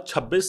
26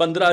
15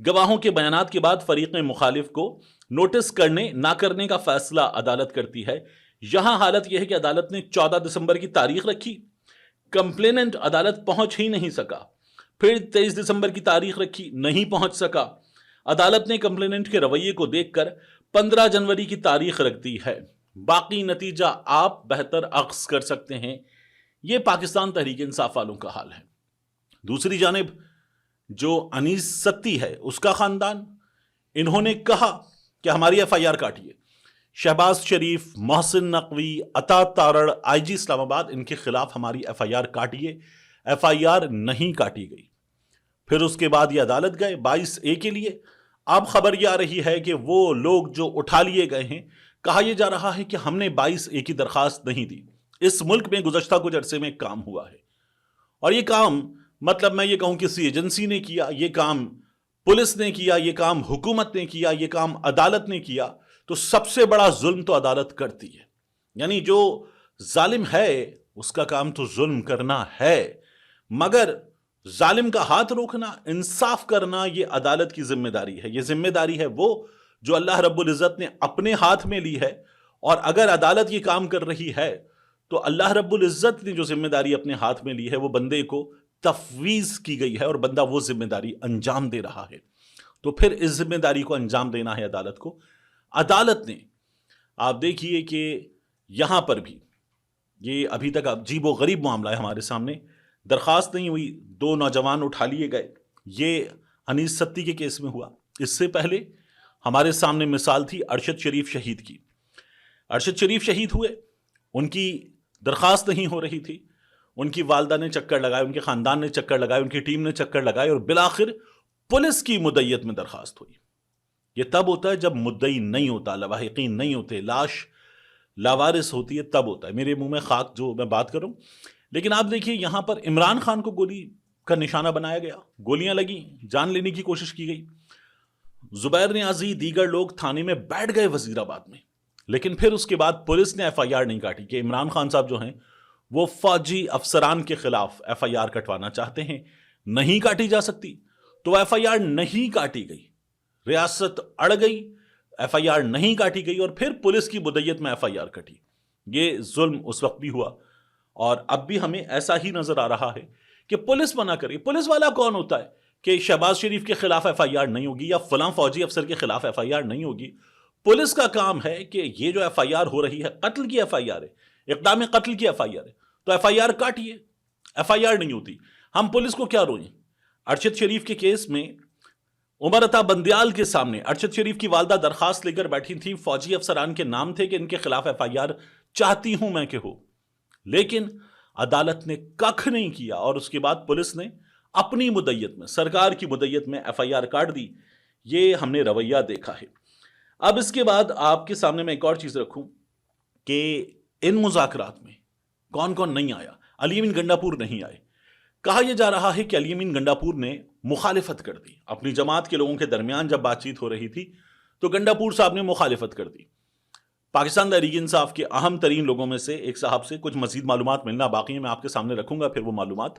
گواہوں کے بیانات کے بعد فریق مخالف کو نوٹس کرنے نہ کرنے کا فیصلہ عدالت کرتی ہے۔ یہاں حالت یہ ہے کہ عدالت نے 14 دسمبر کی تاریخ رکھی، کمپلیننٹ عدالت پہنچ ہی نہیں سکا، پھر 23 دسمبر کی تاریخ رکھی، نہیں پہنچ سکا۔ عدالت نے کمپلیننٹ کے رویے کو دیکھ کر 15 جنوری کی تاریخ رکھ دی ہے۔ باقی نتیجہ آپ بہتر اخذ کر سکتے ہیں۔ یہ پاکستان تحریک انصاف والوں کا حال ہے۔ دوسری جانب جو انیس ستی ہے اس کا خاندان، انہوں نے کہا کہ ہماری ایف آئی آر کاٹیے۔ شہباز شریف، محسن نقوی، عطا تارڑ، آئی جی اسلام آباد، ان کے خلاف ہماری ایف آئی آر کاٹیے۔ ایف آئی آر نہیں کاٹی گئی۔ پھر اس کے بعد یہ عدالت گئے 22A کے لیے۔ اب خبر یہ آ رہی ہے کہ وہ لوگ جو اٹھا لیے گئے ہیں، کہا یہ جا رہا ہے کہ ہم نے 22A کی درخواست نہیں دی۔ اس ملک میں گزشتہ کچھ عرصے میں کام ہوا ہے، اور یہ کام مطلب میں یہ کہوں کسی ایجنسی نے کیا، یہ کام پولیس نے کیا، یہ کام حکومت نے کیا، یہ کام عدالت نے کیا، تو سب سے بڑا ظلم تو عدالت کرتی ہے۔ یعنی جو ظالم ہے اس کا کام تو ظلم کرنا ہے، مگر ظالم کا ہاتھ روکنا، انصاف کرنا، یہ عدالت کی ذمہ داری ہے۔ یہ ذمہ داری ہے وہ جو اللہ رب العزت نے اپنے ہاتھ میں لی ہے، اور اگر عدالت یہ کام کر رہی ہے تو اللہ رب العزت نے جو ذمہ داری اپنے ہاتھ میں لی ہے وہ بندے کو تفویض کی گئی ہے، اور بندہ وہ ذمہ داری انجام دے رہا ہے۔ تو پھر اس ذمہ داری کو انجام دینا ہے عدالت کو۔ عدالت نے، آپ دیکھیے کہ یہاں پر بھی یہ ابھی تک عجیب و غریب معاملہ ہے ہمارے سامنے۔ درخواست نہیں ہوئی، 2 نوجوان اٹھا لیے گئے۔ یہ انیس ستی کے کیس میں ہوا۔ اس سے پہلے ہمارے سامنے مثال تھی ارشد شریف شہید کی۔ ارشد شریف شہید ہوئے، ان کی درخواست نہیں ہو رہی تھی، ان کی والدہ نے چکر لگائے، ان کے خاندان نے چکر لگائے، ان کی ٹیم نے چکر لگائے، اور بالآخر پولیس کی مدعیت میں درخواست ہوئی۔ یہ تب ہوتا ہے جب مدعی نہیں ہوتا، لواحقین نہیں ہوتے، لاش لاوارث ہوتی ہے، تب ہوتا ہے۔ میرے منہ میں خاک جو میں بات کروں۔ لیکن آپ دیکھیے یہاں پر عمران خان کو گولی کا نشانہ بنایا گیا، گولیاں لگیں، جان لینے کی کوشش کی گئی۔ زبیر نیازی، دیگر لوگ تھانے میں بیٹھ گئے وزیر آباد میں، لیکن پھر اس کے بعد پولیس نے ایف آئی آر نہیں کاٹی کہ عمران خان صاحب جو ہیں وہ فوجی افسران کے خلاف ایف آئی آر کٹوانا چاہتے ہیں، نہیں کاٹی جا سکتی، تو ایف آئی آر نہیں کاٹی گئی۔ ریاست اڑ گئی، ایف آئی آر نہیں کاٹی گئی، اور پھر پولیس کی مدعیت میں ایف آئی آر کٹی۔ یہ ظلم اس وقت بھی ہوا، اور اب بھی ہمیں ایسا ہی نظر آ رہا ہے کہ پولیس منع کرے۔ پولیس والا کون ہوتا ہے کہ شہباز شریف کے خلاف ایف آئی آر نہیں ہوگی، یا فلاں فوجی افسر کے خلاف ایف آئی آر نہیں ہوگی؟ پولیس کا کام ہے کہ یہ جو ایف آئی آر ہو رہی ہے، قتل کی ایف آئی آر ہے، اقدام قتل کی ایف آئی آر ہے، تو ایف آئی آر کاٹیے۔ ایف آئی آر نہیں ہوتی، ہم پولیس کو کیا روئیں؟ ارشد شریف کے کیس میں عمر عطا بندیال کے سامنے ارشد شریف کی والدہ درخواست لے کر بیٹھی تھیں، فوجی افسران کے نام تھے کہ ان کے خلاف ایف آئی آر چاہتی ہوں میں کہ ہو، لیکن عدالت نے ککھ نہیں کیا، اور اس کے بعد پولیس نے اپنی مدعیت میں، سرکار کی مدعیت میں ایف آئی آر کاٹ دی۔ یہ ہم نے رویہ دیکھا ہے۔ اب اس کے بعد آپ کے سامنے میں ایک اور چیز رکھوں کہ ان مذاکرات میں کون کون نہیں آیا۔ علی امین گنڈاپور نہیں آئے۔ کہا یہ جا رہا ہے کہ علی امین گنڈاپور نے مخالفت کر دی، اپنی جماعت کے لوگوں کے درمیان جب بات چیت ہو رہی تھی تو گنڈاپور صاحب نے مخالفت کر دی۔ پاکستان تحریک انصاف کے اہم ترین لوگوں میں سے ایک صاحب سے کچھ مزید معلومات ملنا باقی ہے، میں آپ کے سامنے رکھوں گا پھر وہ معلومات۔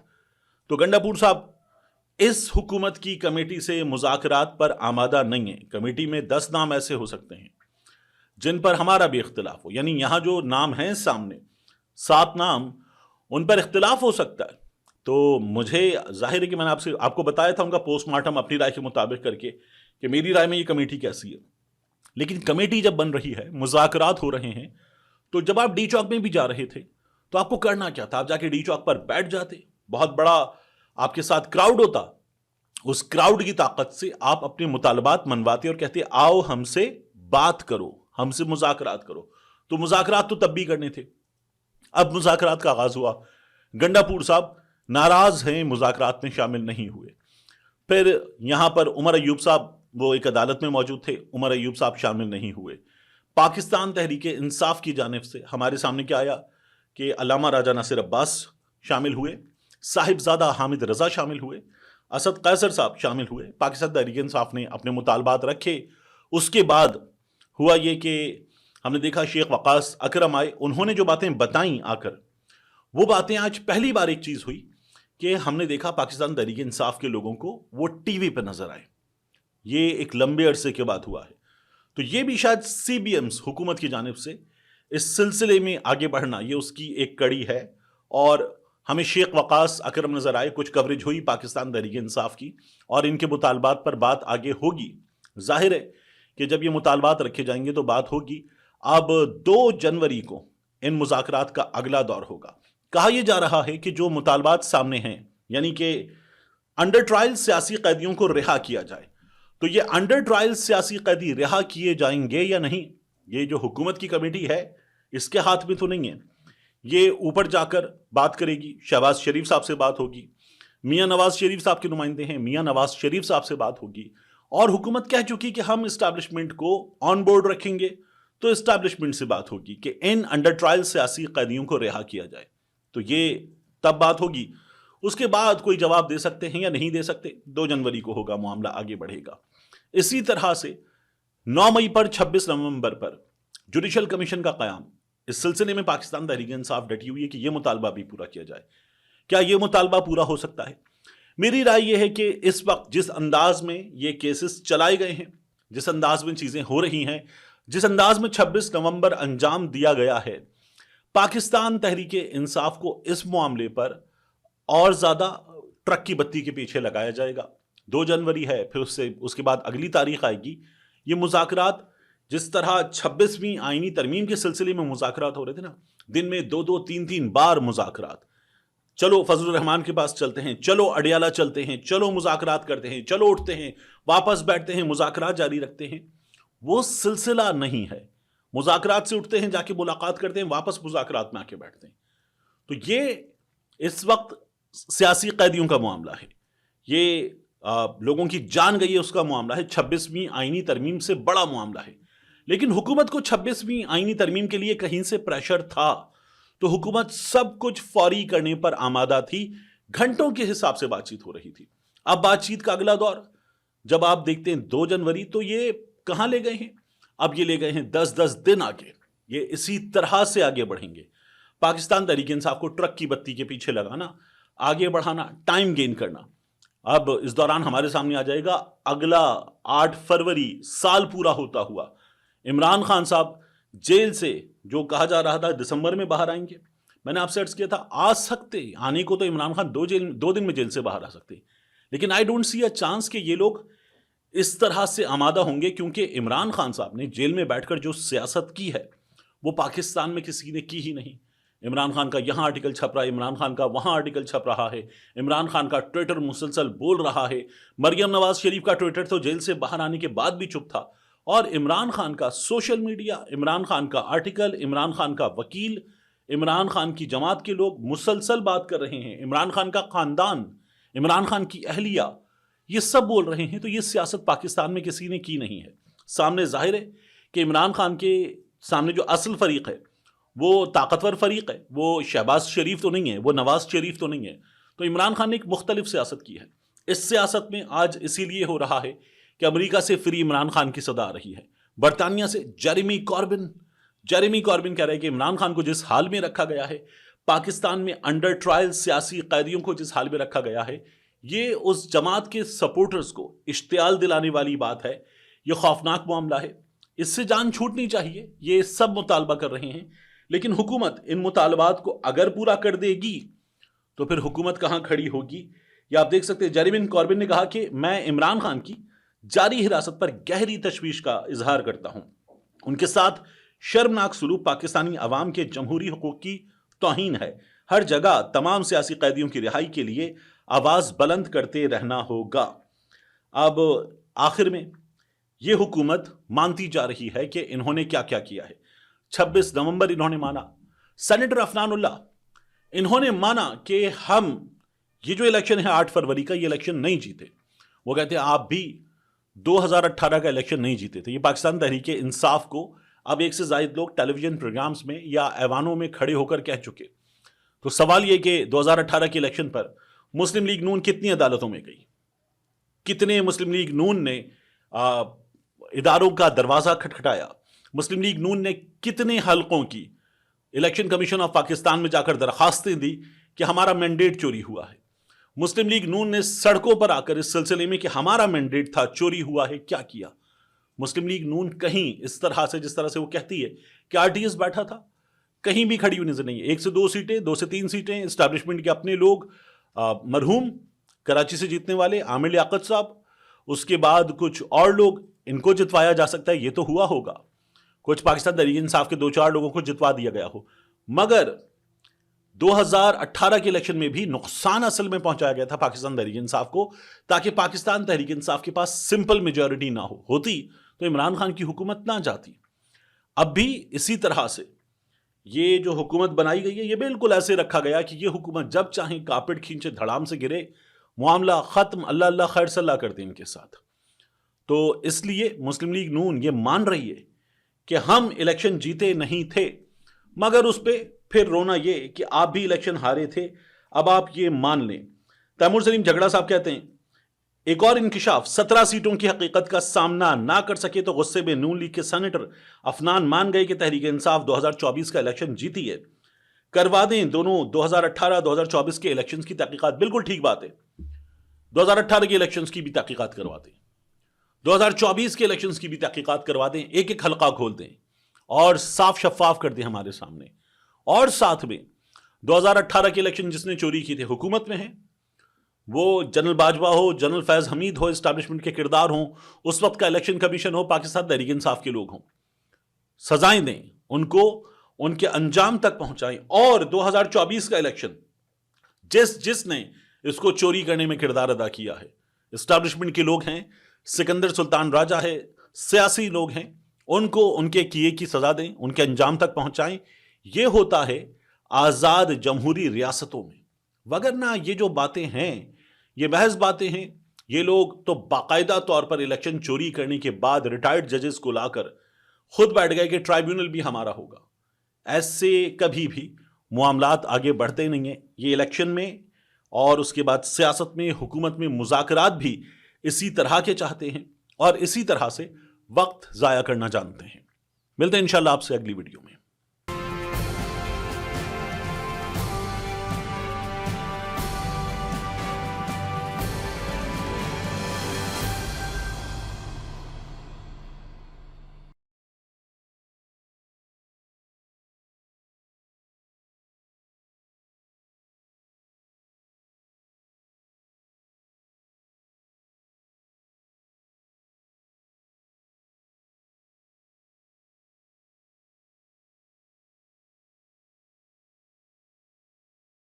تو گنڈاپور صاحب اس حکومت کی کمیٹی سے مذاکرات پر آمادہ نہیں ہیں۔ کمیٹی میں 10 نام ایسے ہو سکتے ہیں جن پر ہمارا بھی اختلاف ہو، یعنی یہاں جو نام ہیں سامنے 7 نام، ان پر اختلاف ہو سکتا ہے۔ تو مجھے ظاہر ہے کہ میں نے آپ کو بتایا تھا ان کا پوسٹ مارٹم اپنی رائے کے مطابق کر کے کہ میری رائے میں یہ کمیٹی کیسی ہے، لیکن کمیٹی جب بن رہی ہے، مذاکرات ہو رہے ہیں، تو جب آپ ڈی چوک میں بھی جا رہے تھے تو آپ کو کرنا کیا تھا؟ آپ جا کے ڈی چوک پر بیٹھ جاتے، بہت بڑا آپ کے ساتھ کراؤڈ ہوتا، اس کراؤڈ کی طاقت سے آپ اپنے مطالبات منواتے اور کہتے آؤ ہم سے بات کرو، ہم سے مذاکرات کرو۔ تو مذاکرات تو تب بھی کرنے تھے۔ اب مذاکرات کا آغاز ہوا، گنڈاپور صاحب ناراض ہیں، مذاکرات میں شامل نہیں ہوئے۔ پھر یہاں پر عمر ایوب صاحب، وہ ایک عدالت میں موجود تھے، عمر ایوب صاحب شامل نہیں ہوئے۔ پاکستان تحریک انصاف کی جانب سے ہمارے سامنے کیا آیا کہ علامہ راجہ ناصر عباس شامل ہوئے، صاحبزادہ حامد رضا شامل ہوئے، اسد قیصر صاحب شامل ہوئے۔ پاکستان تحریک انصاف نے اپنے مطالبات رکھے۔ اس کے بعد ہوا یہ کہ ہم نے دیکھا شیخ وقاص اکرم آئے، انہوں نے جو باتیں بتائیں آ کر، وہ باتیں آج پہلی بار ایک چیز ہوئی کہ ہم نے دیکھا پاکستان تحریک انصاف کے لوگوں کو وہ ٹی وی پہ نظر آئے۔ یہ ایک لمبے عرصے کے بعد ہوا ہے. تو یہ بھی شاید سی بی ایمز حکومت کی جانب سے اس سلسلے میں آگے بڑھنا یہ اس کی ایک کڑی ہے. اور ہمیں شیخ وقاص اکرم نظر آئے, کچھ کوریج ہوئی پاکستان تحریک انصاف کی, اور ان کے مطالبات پر بات آگے ہوگی. ظاہر ہے کہ جب یہ مطالبات رکھے جائیں گے تو بات ہوگی. اب 2 جنوری کو ان مذاکرات کا اگلا دور ہوگا. کہا یہ جا رہا ہے کہ جو مطالبات سامنے ہیں, یعنی کہ انڈر ٹرائل سیاسی قیدیوں کو رہا کیا جائے, تو یہ انڈر ٹرائل سیاسی قیدی رہا کیے جائیں گے یا نہیں, یہ جو حکومت کی کمیٹی ہے اس کے ہاتھ میں تو نہیں ہے. یہ اوپر جا کر بات کرے گی, شہباز شریف صاحب سے بات ہوگی, میاں نواز شریف صاحب کے نمائندے ہیں, میاں نواز شریف صاحب سے بات ہوگی, اور حکومت کہہ چکی کہ ہم اسٹیبلشمنٹ کو آن بورڈ رکھیں گے, تو اسٹیبلشمنٹ سے بات ہوگی کہ ان انڈر ٹرائل سیاسی قیدیوں کو رہا کیا جائے. تو یہ تب بات ہوگی. اس کے بعد کوئی جواب دے سکتے ہیں یا نہیں دے سکتے, 2 جنوری کو ہوگا, معاملہ آگے بڑھے گا. اسی طرح سے 9 مئی پر 26 نومبر پر جوڈیشل کمیشن کا قیام, اس سلسلے میں پاکستان تحریک انصاف ڈٹی ہوئی ہے کہ یہ مطالبہ بھی پورا کیا جائے. کیا یہ مطالبہ پورا ہو سکتا ہے؟ میری رائے یہ ہے کہ اس وقت جس انداز میں یہ کیسز چلائے گئے ہیں, جس انداز میں چیزیں ہو رہی ہیں, جس انداز میں 26 نومبر انجام دیا گیا ہے, پاکستان تحریک انصاف کو اس معاملے پر اور زیادہ ٹرک کی بتی کے پیچھے لگایا جائے گا. 2 جنوری ہے, پھر اس کے بعد اگلی تاریخ آئے گی. یہ مذاکرات جس طرح 26ویں آئینی ترمیم کے سلسلے میں مذاکرات ہو رہے تھے نا, دن میں 2 3 بار مذاکرات, چلو فضل الرحمان کے پاس چلتے ہیں, چلو اڈیالہ چلتے ہیں, چلو مذاکرات کرتے ہیں, چلو اٹھتے ہیں, واپس بیٹھتے ہیں, مذاکرات جاری رکھتے ہیں, وہ سلسلہ نہیں ہے. مذاکرات سے اٹھتے ہیں, جا کے ملاقات کرتے ہیں, واپس مذاکرات میں آ کے بیٹھتے ہیں. تو یہ اس وقت سیاسی قیدیوں کا معاملہ ہے, یہ لوگوں کی جان گئی ہے اس کا معاملہ ہے, 26ویں آئینی ترمیم سے بڑا معاملہ ہے. لیکن حکومت کو 26ویں آئینی ترمیم کے لیے کہیں سے پریشر تھا, تو حکومت سب کچھ فوری کرنے پر آمادہ تھی. گھنٹوں کے حساب سے بات چیت ہو رہی تھی. اب بات چیت کا اگلا دور جب آپ دیکھتے ہیں 2 جنوری, تو یہ کہاں لے گئے ہیں؟ اب یہ لے گئے ہیں 10 دن آگے. یہ اسی طرح سے آگے بڑھیں گے. پاکستان تحریک انصاف کو ٹرک کی بتی کے پیچھے لگانا, آگے بڑھانا, ٹائم گین کرنا. اب اس دوران ہمارے سامنے آ جائے گا اگلا 8 فروری, سال پورا ہوتا ہوا, عمران خان صاحب جیل سے, جو کہا جا رہا تھا دسمبر میں باہر آئیں گے. میں نے آپ سے عرض کیا تھا آ سکتے, آنے کو تو عمران خان 2 دن میں جیل سے باہر آ سکتے, لیکن I don't see a chance کہ یہ لوگ اس طرح سے آمادہ ہوں گے, کیونکہ عمران خان صاحب نے جیل میں بیٹھ کر جو سیاست کی ہے وہ پاکستان میں کسی نے کی ہی نہیں. عمران خان کا یہاں آرٹیکل چھپ رہا ہے, عمران خان کا وہاں آرٹیکل چھپ رہا ہے, عمران خان کا ٹویٹر مسلسل بول رہا ہے. مریم نواز شریف کا ٹویٹر تو جیل سے باہر آنے کے بعد بھی چپ تھا, اور عمران خان کا سوشل میڈیا, عمران خان کا آرٹیکل, عمران خان کا وکیل, عمران خان کی جماعت کے لوگ مسلسل بات کر رہے ہیں, عمران خان کا خاندان, عمران خان کی اہلیہ, یہ سب بول رہے ہیں. تو یہ سیاست پاکستان میں کسی نے کی نہیں ہے. سامنے ظاہر ہے کہ عمران خان کے سامنے جو اصل فریق ہے وہ طاقتور فریق ہے, وہ شہباز شریف تو نہیں ہے, وہ نواز شریف تو نہیں ہے. تو عمران خان نے ایک مختلف سیاست کی ہے. اس سیاست میں آج اسی لیے ہو رہا ہے کہ امریکہ سے فری عمران خان کی صدا آ رہی ہے, برطانیہ سے جیریمی کاربن کہہ رہے ہیں کہ عمران خان کو جس حال میں رکھا گیا ہے, پاکستان میں انڈر ٹرائل سیاسی قیدیوں کو جس حال میں رکھا گیا ہے, یہ اس جماعت کے سپورٹرز کو اشتعال دلانے والی بات ہے. یہ خوفناک معاملہ ہے, اس سے جان چھوٹنی چاہیے. یہ سب مطالبہ کر رہے ہیں, لیکن حکومت ان مطالبات کو اگر پورا کر دے گی تو پھر حکومت کہاں کھڑی ہوگی. یا آپ دیکھ سکتے ہیں جیریمی کاربن نے کہا کہ میں عمران خان کی جاری حراست پر گہری تشویش کا اظہار کرتا ہوں. ان کے ساتھ شرمناک سلوک پاکستانی عوام کے جمہوری حقوق کی توہین ہے. ہر جگہ تمام سیاسی قیدیوں کی رہائی کے لیے آواز بلند کرتے رہنا ہوگا. اب آخر میں یہ حکومت مانتی جا رہی ہے کہ انہوں نے کیا کیا کیا ہے. 26 نومبر انہوں نے مانا, سینیٹر عفنان اللہ انہوں نے مانا کہ ہم یہ جو الیکشن ہے 8 فروری کا, یہ الیکشن نہیں جیتے. وہ کہتے ہیں آپ بھی 2018 کا الیکشن نہیں جیتے تھے. یہ پاکستان تحریک انصاف کو اب 1 سے زائد لوگ ٹیلی ویژن پروگرامز میں یا ایوانوں میں کھڑے ہو کر کہہ چکے. تو سوال یہ کہ 2018 کے الیکشن پر مسلم لیگ نون کتنی عدالتوں میں گئی, کتنے مسلم لیگ نون نے اداروں کا دروازہ کھٹکھٹایا, مسلم لیگ نون نے کتنے حلقوں کی الیکشن کمیشن آف پاکستان میں جا کر درخواستیں دی کہ ہمارا مینڈیٹ چوری ہوا ہے. مسلم لیگ نون نے سڑکوں پر آ کر اس سلسلے میں کہ ہمارا مینڈیٹ تھا، چوری ہوا ہے، کیا کیا؟ مسلم لیگ نون کہیں اس طرح سے، جس طرح سے وہ کہتی ہے کہ آر ٹی ایس بیٹھا تھا، کہیں بھی کھڑی ہوئی نظر نہیں ہے۔ 1 سے 2 سیٹیں، 2 سے 3 سیٹیں اسٹیبلشمنٹ کے اپنے لوگ، مرحوم کراچی سے جیتنے والے عامر لیاقت صاحب، اس کے بعد کچھ اور لوگ، ان کو جتوایا جا سکتا ہے، یہ تو ہوا ہوگا، کچھ پاکستان تحریک انصاف کے 2-4 لوگوں کو جتوا دیا گیا ہو، مگر 2018 کے الیکشن میں بھی نقصان اصل میں پہنچایا گیا تھا پاکستان تحریک انصاف کو، تاکہ پاکستان تحریک انصاف کے پاس سمپل میجورٹی نہ ہوتی تو عمران خان کی حکومت نہ جاتی۔ اب بھی اسی طرح سے یہ جو حکومت بنائی گئی ہے، یہ بالکل ایسے رکھا گیا کہ یہ حکومت جب چاہیں کارپیٹ کھینچے، دھڑام سے گرے، معاملہ ختم، اللہ اللہ خیر صلی اللہ کرتے ان کے ساتھ۔ تو اس لیے مسلم لیگ نون یہ مان رہی ہے کہ ہم الیکشن جیتے نہیں تھے، مگر اس پہ پھر رونا یہ کہ آپ بھی الیکشن ہارے تھے، اب آپ یہ مان لیں۔ تیمور سلیم جھگڑا صاحب کہتے ہیں ایک اور انکشاف، 17 سیٹوں کی حقیقت کا سامنا نہ کر سکے تو غصے میں نون لیگ کے سینیٹر افنان مان گئے کہ تحریک انصاف 2024 کا الیکشن جیتی ہے، کروا دیں دونوں 2018-2024 کے الیکشنز کی تحقیقات۔ بالکل ٹھیک بات ہے، 2018 کے الیکشنز کی بھی تحقیقات کروا دیں، 2024 کے الیکشنز کی بھی تحقیقات کروا دیں، ایک ایک حلقہ کھول دیں اور صاف شفاف کر دیں ہمارے سامنے۔ اور ساتھ میں 2018 کے الیکشن جس نے چوری کی تھے حکومت میں ہیں، وہ جنرل باجوہ ہو، جنرل فیض حمید ہو، اسٹیبلشمنٹ کے کردار ہوں، اس وقت کا الیکشن کمیشن ہو، پاکستان تحریک انصاف کے لوگ ہوں، سزائیں دیں ان کو، ان کے انجام تک پہنچائیں۔ اور 2024 کا الیکشن جس نے اس کو چوری کرنے میں کردار ادا کیا ہے، اسٹیبلشمنٹ کے لوگ ہیں، سکندر سلطان راجہ ہے، سیاسی لوگ ہیں، ان کو ان کے کیے کی سزا دیں، ان کے انجام تک پہنچائیں۔ یہ ہوتا ہے آزاد جمہوری ریاستوں میں، وگرنہ یہ جو باتیں ہیں یہ محض باتیں ہیں۔ یہ لوگ تو باقاعدہ طور پر الیکشن چوری کرنے کے بعد ریٹائرڈ ججز کو لا کر خود بیٹھ گئے کہ ٹرائیبیونل بھی ہمارا ہوگا۔ ایسے کبھی بھی معاملات آگے بڑھتے نہیں ہیں۔ یہ الیکشن میں اور اس کے بعد سیاست میں، حکومت میں مذاکرات بھی اسی طرح کے چاہتے ہیں اور اسی طرح سے وقت ضائع کرنا جانتے ہیں۔ ملتے ہیں انشاءاللہ آپ سے اگلی ویڈیو میں۔